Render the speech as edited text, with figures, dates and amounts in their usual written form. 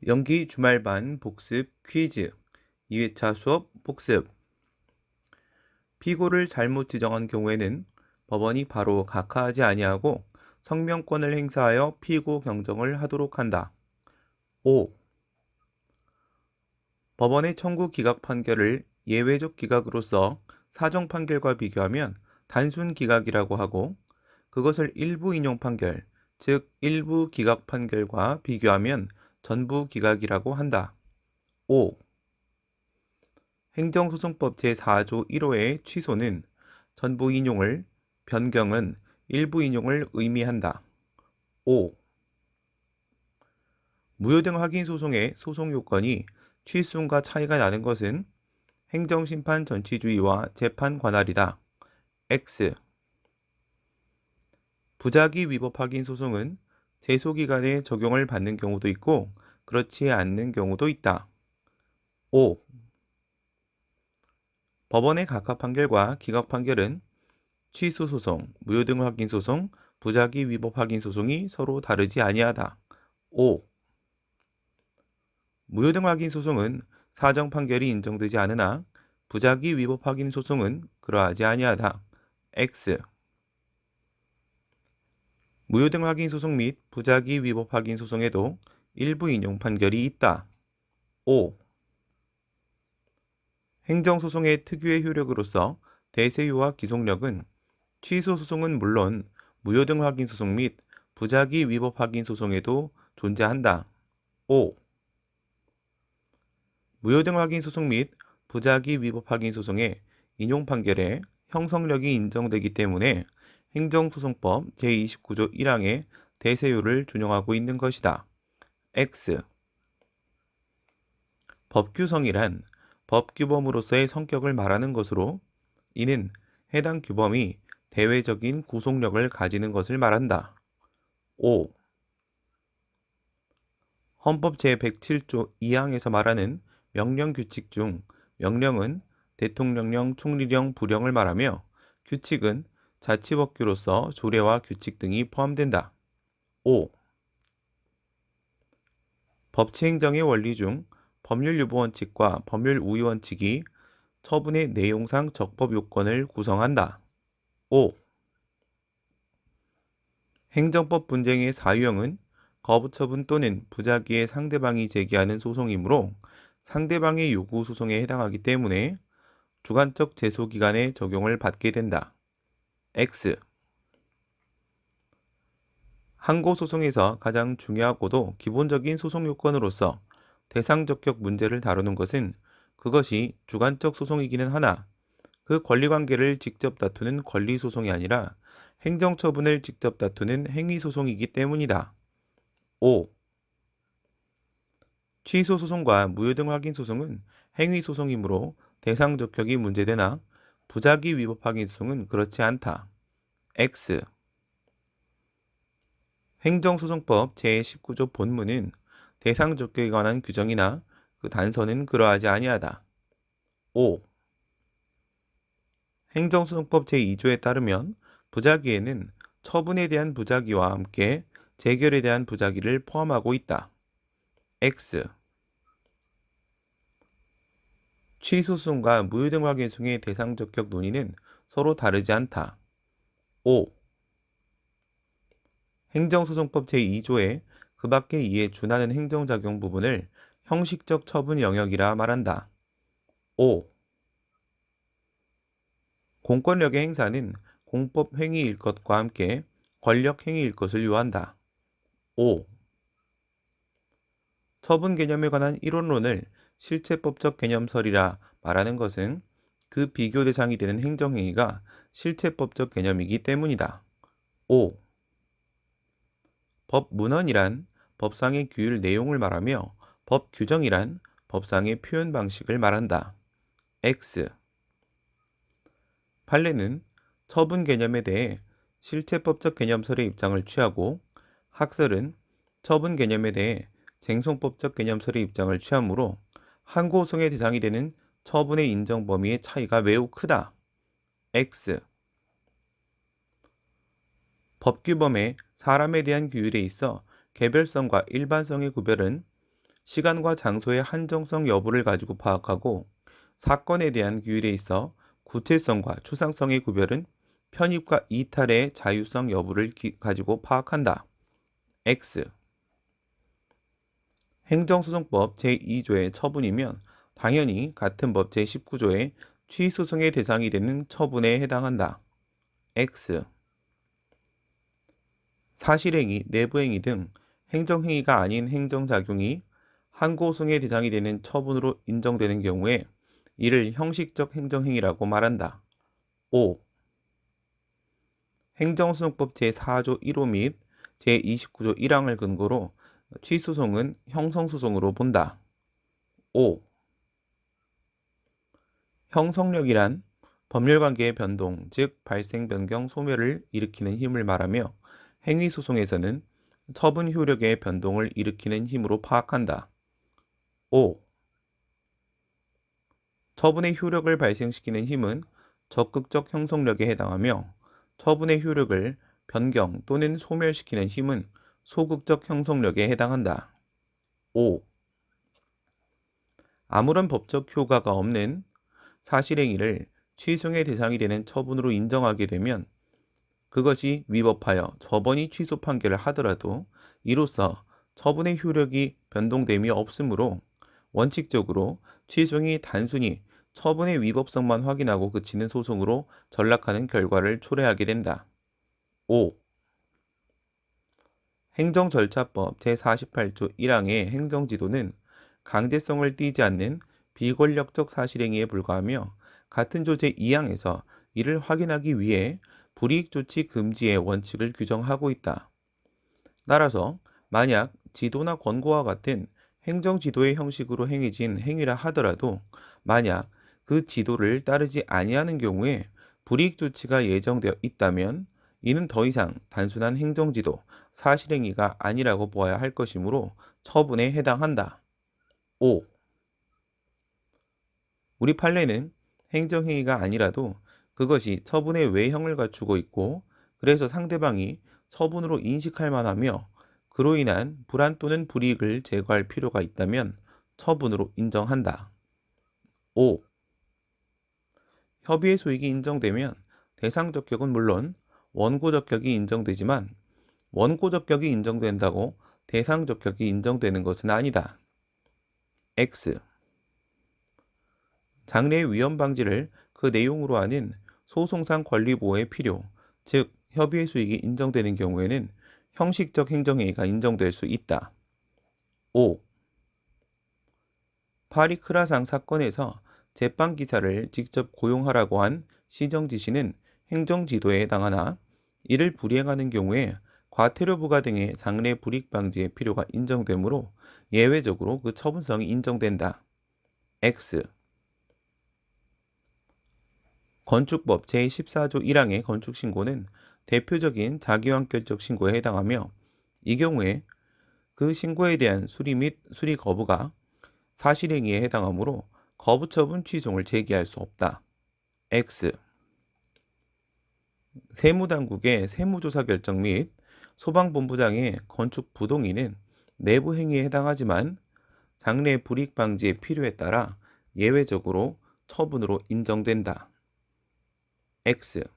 연기 주말반 복습 퀴즈 2회차 수업 복습. 피고를 잘못 지정한 경우에는 법원이 바로 각하하지 아니하고 성명권을 행사하여 피고 경정을 하도록 한다. 5. 법원의 청구 기각 판결을 예외적 기각으로서 사정 판결과 비교하면 단순 기각이라고 하고, 그것을 일부 인용 판결, 즉 일부 기각 판결과 비교하면 전부 기각이라고 한다. 5. 행정소송법 제4조 1호의 취소는 전부 인용을, 변경은 일부 인용을 의미한다. 5. 무효등 확인 소송의 소송 요건이 취소과 차이가 나는 것은 행정심판 전치주의와 재판 관할이다. X. 부작위 위법 확인 소송은 제소기간에 적용을 받는 경우도 있고 그렇지 않는 경우도 있다. 5. 법원의 각하 판결과 기각 판결은 취소 소송, 무효등 확인 소송, 부작위 위법 확인 소송이 서로 다르지 아니하다. 5. 무효등 확인 소송은 사정 판결이 인정되지 않으나 부작위 위법 확인 소송은 그러하지 아니하다. X. 무효등 확인 소송 및 부작위 위법 확인 소송에도 일부 인용 판결이 있다. 5. 행정소송의 특유의 효력으로서 대세효와 기속력은 취소 소송은 물론 무효등 확인 소송 및 부작위 위법 확인 소송에도 존재한다. 5. 무효등 확인 소송 및 부작위 위법 확인 소송의 인용 판결에 형성력이 인정되기 때문에 행정소송법 제29조 1항의 대세효를 준용하고 있는 것이다. X. 법규성이란 법규범으로서의 성격을 말하는 것으로, 이는 해당 규범이 대외적인 구속력을 가지는 것을 말한다. 5. 헌법 제107조 2항에서 말하는 명령규칙 중 명령은 대통령령, 총리령, 부령을 말하며 규칙은 자치법규로서 조례와 규칙 등이 포함된다. 5. 법치행정의 원리 중 법률 유보 원칙과 법률 우위 원칙이 처분의 내용상 적법 요건을 구성한다. 5. 행정법 분쟁의 사유형은 거부처분 또는 부작위의 상대방이 제기하는 소송이므로 상대방의 요구 소송에 해당하기 때문에 주관적 제소기간에 적용을 받게 된다. X. 항고소송에서 가장 중요하고도 기본적인 소송 요건으로서 대상 적격 문제를 다루는 것은 그것이 주관적 소송이기는 하나 그 권리관계를 직접 다투는 권리소송이 아니라 행정처분을 직접 다투는 행위소송이기 때문이다. 5. 취소소송과 무효등 확인소송은 행위소송이므로 대상 적격이 문제되나 부작위 위법 확인소송은 그렇지 않다. X. 행정소송법 제19조 본문은 대상 적격에 관한 규정이나 그 단서는 그러하지 아니하다. 5. 행정소송법 제2조에 따르면 부작위에는 처분에 대한 부작위와 함께 재결에 대한 부작위를 포함하고 있다. X. 취소소송과 무효등 확인소송의 대상 적격 논의는 서로 다르지 않다. 5. 행정소송법 제2조에 그 밖에 이에 준하는 행정작용 부분을 형식적 처분 영역이라 말한다. 5. 공권력의 행사는 공법 행위일 것과 함께 권력 행위일 것을 요한다. 5. 처분 개념에 관한 이론론을 실체법적 개념설이라 말하는 것은 그 비교 대상이 되는 행정행위가 실체법적 개념이기 때문이다. 5. 법문헌이란 법상의 규율 내용을 말하며 법규정이란 법상의 표현 방식을 말한다. X. 판례는 처분 개념에 대해 실체법적 개념설의 입장을 취하고 학설은 처분 개념에 대해 쟁송법적 개념설의 입장을 취하므로 항고소송의 대상이 되는 처분의 인정 범위의 차이가 매우 크다. X. 법규범의 사람에 대한 규율에 있어 개별성과 일반성의 구별은 시간과 장소의 한정성 여부를 가지고 파악하고 사건에 대한 규율에 있어 구체성과 추상성의 구별은 편입과 이탈의 자유성 여부를 가지고 파악한다. X. 행정소송법 제2조의 처분이면 당연히 같은 법 제19조의 취소송의 대상이 되는 처분에 해당한다. X. 사실행위, 내부행위 등 행정행위가 아닌 행정작용이 항고소송의 대상이 되는 처분으로 인정되는 경우에 이를 형식적 행정행위라고 말한다. 5. 행정소송법 제4조 1호 및 제29조 1항을 근거로 취소송은 형성소송으로 본다. 5. 형성력이란 법률관계의 변동, 즉 발생, 변경, 소멸을 일으키는 힘을 말하며 행위소송에서는 처분 효력의 변동을 일으키는 힘으로 파악한다. 5. 처분의 효력을 발생시키는 힘은 적극적 형성력에 해당하며 처분의 효력을 변경 또는 소멸시키는 힘은 소극적 형성력에 해당한다. 5. 아무런 법적 효과가 없는 사실행위를 취소의 대상이 되는 처분으로 인정하게 되면 그것이 위법하여 법원이 취소 판결을 하더라도 이로써 처분의 효력이 변동됨이 없으므로 원칙적으로 취소이 단순히 처분의 위법성만 확인하고 그치는 소송으로 전락하는 결과를 초래하게 된다. 5. 행정절차법 제48조 1항의 행정지도는 강제성을 띠지 않는 비권력적 사실행위에 불과하며 같은 조 제2항에서 이를 확인하기 위해 불이익조치 금지의 원칙을 규정하고 있다. 따라서 만약 지도나 권고와 같은 행정지도의 형식으로 행해진 행위라 하더라도 만약 그 지도를 따르지 아니하는 경우에 불이익조치가 예정되어 있다면 이는 더 이상 단순한 행정지도, 사실행위가 아니라고 보아야 할 것이므로 처분에 해당한다. 5. 우리 판례는 행정행위가 아니라도 그것이 처분의 외형을 갖추고 있고 그래서 상대방이 처분으로 인식할 만하며 그로 인한 불안 또는 불이익을 제거할 필요가 있다면 처분으로 인정한다. 5. 협의의 소익이 인정되면 대상 적격은 물론 원고 적격이 인정되지만 원고 적격이 인정된다고 대상 적격이 인정되는 것은 아니다. X. 장래의 위험 방지를 그 내용으로 하는 소송상 권리 보호의 필요, 즉 협의의 수익이 인정되는 경우에는 형식적 행정행위가 인정될 수 있다. 5. 파리 크라상 사건에서 재판 기사를 직접 고용하라고 한 시정 지시는 행정지도에 해당하나 이를 불이행하는 경우에 과태료 부과 등의 장래 불이익 방지의 필요가 인정되므로 예외적으로 그 처분성이 인정된다. X. 건축법 제14조 1항의 건축신고는 대표적인 자기완결적 신고에 해당하며 이 경우에 그 신고에 대한 수리 및 수리 거부가 사실행위에 해당하므로 거부처분 취소를 제기할 수 없다. X. 세무당국의 세무조사 결정 및 소방본부장의 건축 부동의는 내부 행위에 해당하지만 장래 불이익 방지의 필요에 따라 예외적으로 처분으로 인정된다. X.